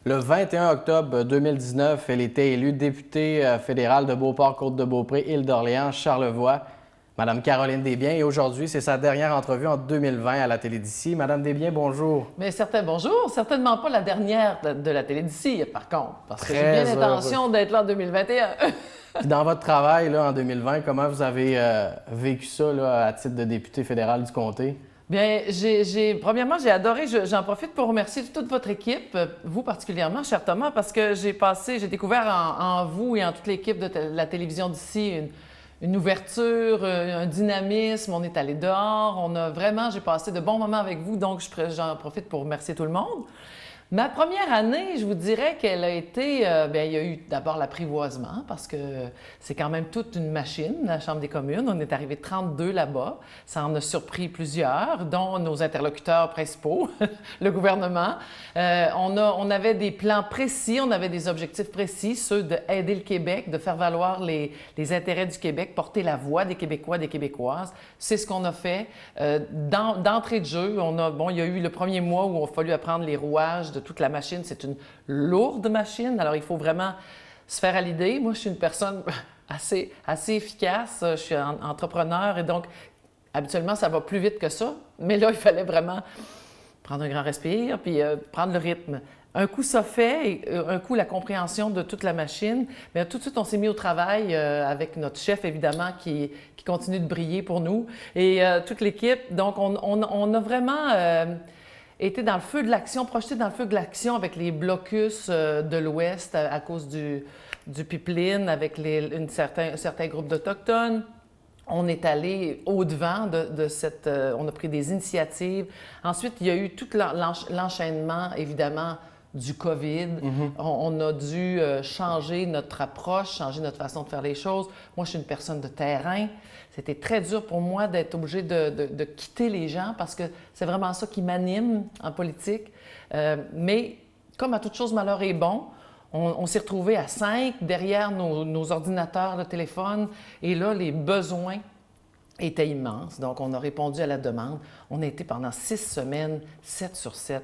Le 21 octobre 2019, elle était élue députée fédérale de Beauport-Côte-de-Beaupré, Île-d'Orléans, Charlevoix, Madame Caroline Desbiens. Et aujourd'hui, c'est sa dernière entrevue en 2020 à la télé d'ici. Madame Desbiens, bonjour. Mais bonjour, certainement pas la dernière de la télé d'ici, par contre, parce que j'ai Très bien l'intention d'être là en 2021. Puis dans votre travail là, en 2020, comment vous avez vécu ça là, à titre de député fédéral du comté? Bien, premièrement, j'ai adoré, j'en profite pour remercier toute votre équipe, vous particulièrement, cher Thomas, parce que j'ai découvert en vous et en toute l'équipe de la télévision d'ici une ouverture, un dynamisme. On est allé dehors, j'ai passé de bons moments avec vous, donc j'en profite pour remercier tout le monde. Ma première année, je vous dirais qu'elle a été, bien, il y a eu d'abord l'apprivoisement parce que c'est quand même toute une machine, la Chambre des communes. On est arrivé 32 là-bas. Ça en a surpris plusieurs, dont nos interlocuteurs principaux, le gouvernement. On avait des plans précis, on avait des objectifs précis, ceux d'aider le Québec, de faire valoir les intérêts du Québec, porter la voix des Québécois, des Québécoises. C'est ce qu'on a fait. D'entrée de jeu, il y a eu le premier mois où il a fallu apprendre les rouages de toute la machine. C'est une lourde machine, alors il faut vraiment se faire à l'idée. Moi, je suis une personne assez efficace, je suis entrepreneur et donc habituellement, ça va plus vite que ça. Mais là, il fallait vraiment prendre un grand respire puis prendre le rythme. Un coup, ça fait, et un coup, la compréhension de toute la machine. Mais tout de suite, on s'est mis au travail avec notre chef, évidemment, qui continue de briller pour nous et toute l'équipe. Donc, on a vraiment était dans le feu de l'action, projeté dans le feu de l'action avec les blocus de l'Ouest à cause du pipeline, avec un certain groupe d'Autochtones. On est allé au-devant de cette... on a pris des initiatives. Ensuite, il y a eu tout l'enchaînement, évidemment, du COVID. On a dû changer notre approche, changer notre façon de faire les choses. Moi, je suis une personne de terrain. C'était très dur pour moi d'être obligée de quitter les gens parce que c'est vraiment ça qui m'anime en politique. Mais comme à toute chose, malheur est bon. On s'est retrouvés à 5 derrière nos ordinateurs, le téléphone. Et là, les besoins étaient immenses. Donc, on a répondu à la demande. On a été pendant 6 semaines, 7 sur 7,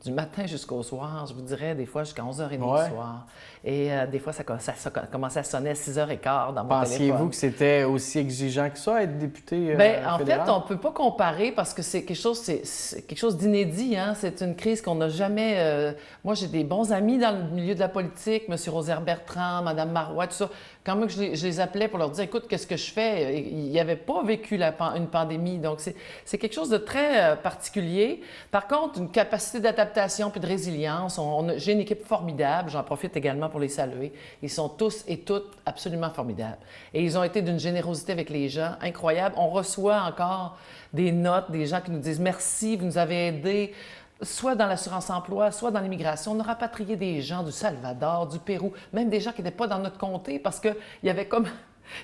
du matin jusqu'au soir, je vous dirais, des fois jusqu'à 11h30 du soir. Et des fois, ça commençait à sonner à 6h15 dans mon téléphone. Pensiez-vous que c'était aussi exigeant que ça, être député Bien, en fédéral? fait, on ne peut pas comparer parce que c'est quelque chose d'inédit. Hein? C'est une crise qu'on n'a jamais... Moi, j'ai des bons amis dans le milieu de la politique, M. Rosaire Bertrand, Mme Marois, tout ça. Quand même, je les appelais pour leur dire, écoute, qu'est-ce que je fais? Ils n'avaient pas vécu une pandémie. Donc, c'est quelque chose de très particulier. Par contre, une capacité d'adaptation puis de résilience. J'ai une équipe formidable. J'en profite également pour les saluer. Ils sont tous et toutes absolument formidables. Et ils ont été d'une générosité avec les gens incroyable. On reçoit encore des notes, des gens qui nous disent merci, vous nous avez aidés, soit dans l'assurance-emploi, soit dans l'immigration. On a rapatrié des gens du Salvador, du Pérou, même des gens qui n'étaient pas dans notre comté parce qu'il y avait comme...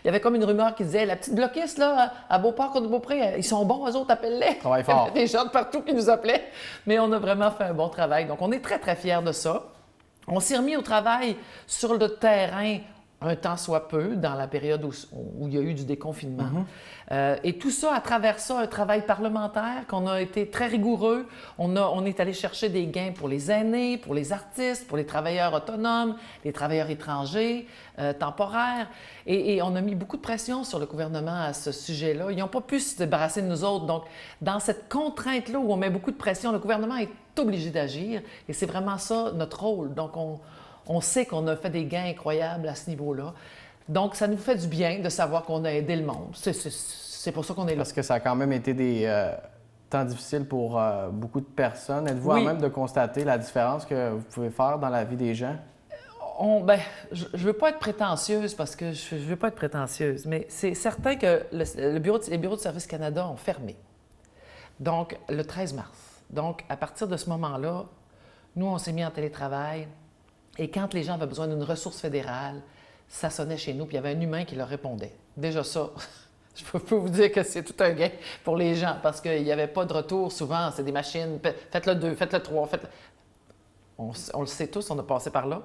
Il y avait comme une rumeur qui disait, la petite bloquiste là, à Beauport-Côte-de-Beaupré, ils sont bons, eux autres, appellent-les. Travaille Il y fort. avait des gens de partout qui nous appelaient. Mais on a vraiment fait un bon travail. Donc, on est très, très fiers de ça. On s'est remis au travail sur le terrain un temps soit peu, dans la période où il y a eu du déconfinement. Et tout ça, à travers ça, un travail parlementaire qu'on a été très rigoureux. On est allé chercher des gains pour les aînés, pour les artistes, pour les travailleurs autonomes, les travailleurs étrangers, temporaires. Et on a mis beaucoup de pression sur le gouvernement à ce sujet-là. Ils n'ont pas pu se débarrasser de nous autres. Donc, dans cette contrainte-là où on met beaucoup de pression, le gouvernement est obligé d'agir. Et c'est vraiment ça, notre rôle. Donc, on sait qu'on a fait des gains incroyables à ce niveau-là. Donc, ça nous fait du bien de savoir qu'on a aidé le monde. C'est pour ça qu'on est là. Parce que ça a quand même été des temps difficiles pour beaucoup de personnes. Êtes-vous à même de constater la différence que vous pouvez faire dans la vie des gens? Je ne veux pas être prétentieuse parce que je veux pas être prétentieuse, mais c'est certain que les bureaux de Service Canada ont fermé. Donc, le 13 mars. Donc, à partir de ce moment-là, nous, on s'est mis en télétravail. Et quand les gens avaient besoin d'une ressource fédérale, ça sonnait chez nous, puis il y avait un humain qui leur répondait. Déjà ça, je peux vous dire que c'est tout un gain pour les gens, parce qu'il n'y avait pas de retour souvent, c'est des machines, faites-le 2, faites-le 3, faites-le... On le sait tous, on a passé par là.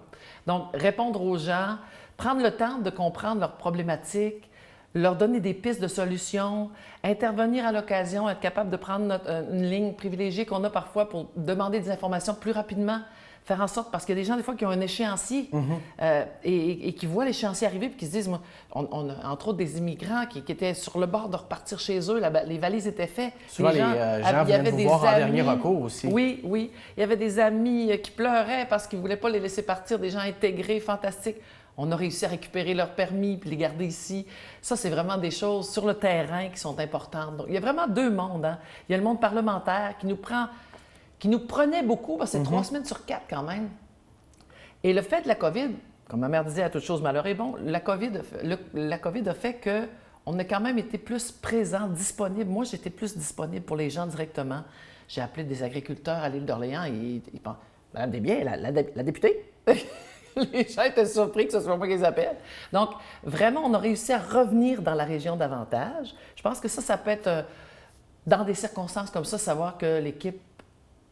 Donc, répondre aux gens, prendre le temps de comprendre leurs problématiques, leur donner des pistes de solutions, intervenir à l'occasion, être capable de prendre une ligne privilégiée qu'on a parfois pour demander des informations plus rapidement. faire en sorte, parce qu'il y a des gens, des fois, qui ont un échéancier et qui voient l'échéancier arriver et qui se disent, moi, on a entre autres des immigrants qui étaient sur le bord de repartir chez eux, les valises étaient faites. Souvent, les gens viennent vous voir en dernier recours aussi. Oui, oui. Il y avait des amis qui pleuraient parce qu'ils ne voulaient pas les laisser partir, des gens intégrés, fantastiques. On a réussi à récupérer leur permis puis les garder ici. Ça, c'est vraiment des choses sur le terrain qui sont importantes. Donc, il y a vraiment deux mondes. Hein. Il y a le monde parlementaire qui nous prenait beaucoup, parce que c'est 3 semaines sur 4 quand même. Et le fait de la COVID, comme ma mère disait, à toute chose malheur est bon, la COVID a fait qu'on a quand même été plus présent, disponible. Moi, j'étais plus disponible pour les gens directement. J'ai appelé des agriculteurs à l'île d'Orléans et ils pensent, « Madame Desbiens, la députée? » Les gens étaient surpris que ce soit moi qui les appelle. Donc, vraiment, on a réussi à revenir dans la région davantage. Je pense que ça peut être, dans des circonstances comme ça, savoir que l'équipe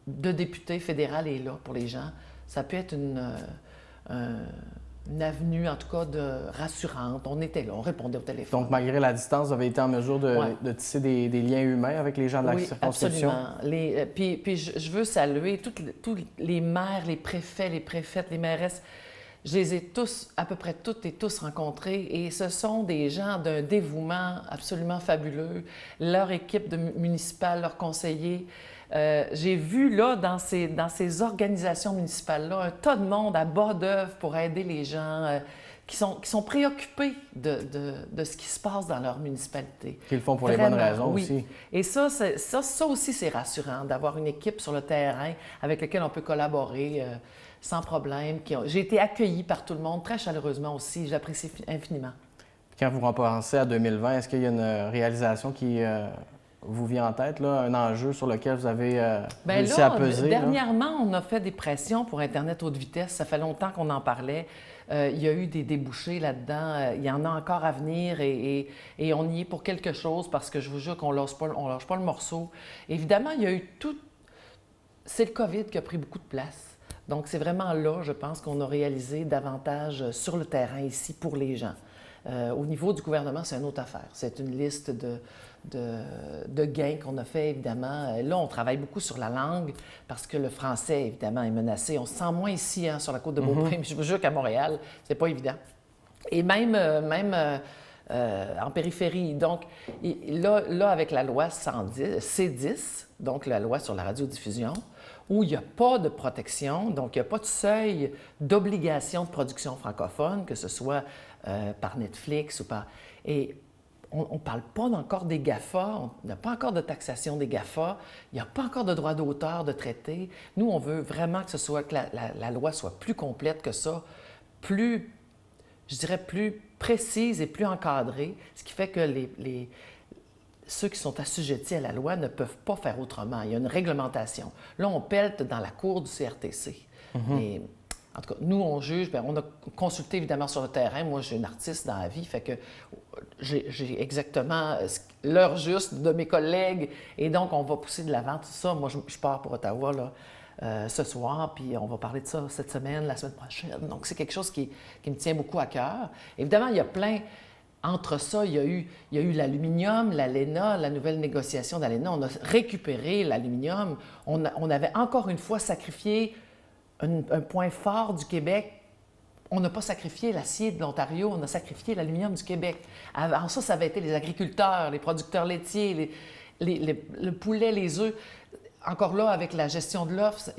de députés fédéral est là pour les gens. Ça peut être une avenue, en tout cas, rassurante. On était là, on répondait au téléphone. Donc, malgré la distance, vous avez été en mesure de tisser des liens humains avec les gens de la circonscription? Absolument. Puis je veux saluer tous les maires, les préfets, les préfètes, les mairesses. Je les ai tous, à peu près toutes et tous rencontrés, et ce sont des gens d'un dévouement absolument fabuleux. Leur équipe municipale, leurs conseillers. J'ai vu là, dans ces organisations municipales-là, un tas de monde à bas d'œuvre pour aider les gens qui sont préoccupés de ce qui se passe dans leur municipalité. Qu'ils le font pour les bonnes raisons oui. aussi. Et ça aussi, c'est rassurant d'avoir une équipe sur le terrain avec laquelle on peut collaborer sans problème. J'ai été accueillie par tout le monde très chaleureusement aussi. Je l'apprécie infiniment. Quand vous repensez à 2020, est-ce qu'il y a une réalisation qui vous vient en tête, là, un enjeu sur lequel vous avez réussi à peser? Dernièrement, on a fait des pressions pour Internet haute vitesse. Ça fait longtemps qu'on en parlait. Il y a eu des débouchés là-dedans. Il y en a encore à venir et on y est pour quelque chose parce que je vous jure qu'on ne lâche pas le morceau. Évidemment, il y a eu tout... C'est le COVID qui a pris beaucoup de place. Donc, c'est vraiment là, je pense, qu'on a réalisé davantage sur le terrain ici pour les gens. Au niveau du gouvernement, c'est une autre affaire. C'est une liste de gains qu'on a fait, évidemment. Là, on travaille beaucoup sur la langue parce que le français, évidemment, est menacé. On se sent moins ici, hein, sur la côte de Beaupré, mais je vous jure qu'à Montréal, c'est pas évident. Et même en périphérie. Donc, là, avec la loi C10, donc la loi sur la radiodiffusion, où il n'y a pas de protection, donc il n'y a pas de seuil d'obligation de production francophone, que ce soit par Netflix ou par... Et on ne parle pas encore des GAFA, on n'a pas encore de taxation des GAFA, il n'y a pas encore de droit d'auteur de traité. Nous, on veut vraiment que la loi soit plus complète que ça, plus, je dirais, plus précise et plus encadrée, ce qui fait que ceux qui sont assujettis à la loi ne peuvent pas faire autrement. Il y a une réglementation. Là, on pelte dans la cour du CRTC. Et, en tout cas, nous, on juge. Bien, on a consulté évidemment sur le terrain. Moi, je suis une artiste dans la vie, fait que j'ai exactement l'heure juste de mes collègues. Et donc, on va pousser de l'avant tout ça. Moi, je pars pour Ottawa là, ce soir, puis on va parler de ça cette semaine, la semaine prochaine. Donc, c'est quelque chose qui me tient beaucoup à cœur. Évidemment, il y a plein... Entre ça, il y a eu l'aluminium, l'ALENA, la nouvelle négociation d'ALENA. On a récupéré l'aluminium. On avait encore une fois sacrifié un point fort du Québec. On n'a pas sacrifié l'acier de l'Ontario, on a sacrifié l'aluminium du Québec. Avant ça avait été les agriculteurs, les producteurs laitiers, le poulet, les œufs. Encore là, avec la gestion de l'offre,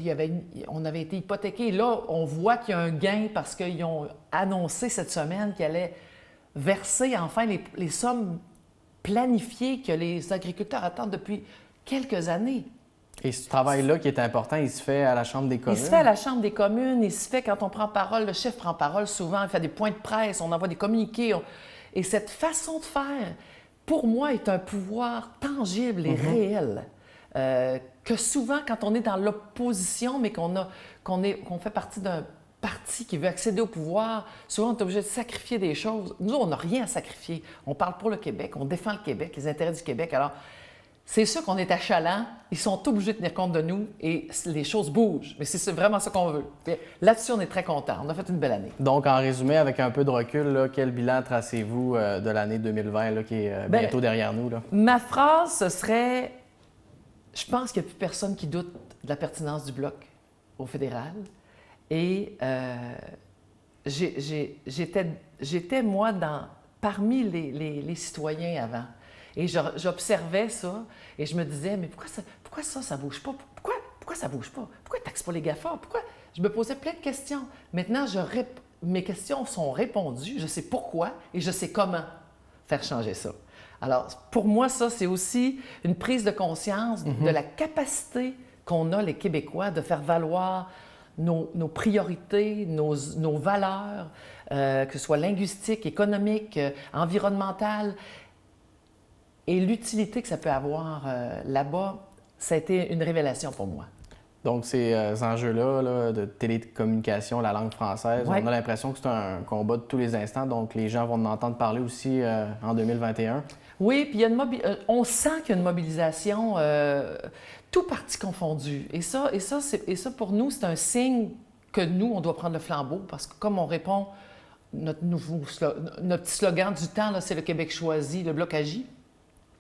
on avait été hypothéqués. Là, on voit qu'il y a un gain parce qu'ils ont annoncé cette semaine qu'ils allaient verser enfin les sommes planifiées que les agriculteurs attendent depuis quelques années. Et ce travail-là qui est important, il se fait à la Chambre des communes? Il se fait à la Chambre des communes, il se fait quand on prend parole, le chef prend parole souvent, il fait des points de presse, on envoie des communiqués. Et cette façon de faire, pour moi, est un pouvoir tangible et réel. Que souvent, quand on est dans l'opposition, mais qu'on fait partie d'un parti qui veut accéder au pouvoir, souvent on est obligé de sacrifier des choses. Nous, on n'a rien à sacrifier. On parle pour le Québec, on défend le Québec, les intérêts du Québec. Alors, c'est sûr qu'on est achalant, ils sont obligés de tenir compte de nous et les choses bougent. Mais c'est vraiment ça qu'on veut. Là-dessus, on est très contents. On a fait une belle année. Donc, en résumé, avec un peu de recul, là, quel bilan tracez-vous de l'année 2020 là, qui est bientôt derrière nous? Là? Ma phrase, ce serait... Je pense qu'il n'y a plus personne qui doute de la pertinence du Bloc au fédéral. Et j'étais, moi, parmi les citoyens avant. Et j'observais ça et je me disais, mais pourquoi ça bouge pas? Pourquoi ça bouge pas? Pourquoi ils ne taxent pas les GAFA? Pourquoi? Je me posais plein de questions. Maintenant, mes questions sont répondues. Je sais pourquoi et je sais comment faire changer ça. Alors, pour moi, ça, c'est aussi une prise de conscience de la capacité qu'on a, les Québécois, de faire valoir nos priorités, nos valeurs, que ce soit linguistiques, économiques, environnementales. Et l'utilité que ça peut avoir là-bas, ça a été une révélation pour moi. Donc, ces enjeux-là là, de télécommunication, la langue française, Ouais. on a l'impression que c'est un combat de tous les instants. Donc, les gens vont en entendre parler aussi en 2021. Oui, puis on sent qu'il y a une mobilisation, tout parti confondu. Et ça, pour nous, c'est un signe que nous, on doit prendre le flambeau parce que comme on répond, notre petit slogan du temps, là, c'est le Québec choisi, le Bloc agit.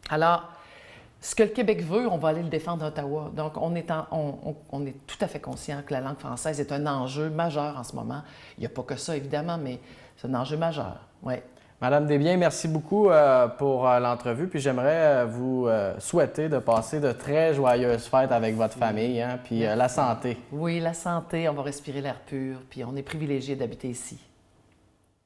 Alors, ce que le Québec veut, on va aller le défendre à Ottawa. Donc, on est tout à fait conscient que la langue française est un enjeu majeur en ce moment. Il n'y a pas que ça, évidemment, mais c'est un enjeu majeur. Oui. Madame Desbiens, merci beaucoup pour l'entrevue. Puis j'aimerais vous souhaiter de passer de très joyeuses fêtes avec votre famille, hein, puis la santé. Oui, la santé, on va respirer l'air pur, puis on est privilégié d'habiter ici.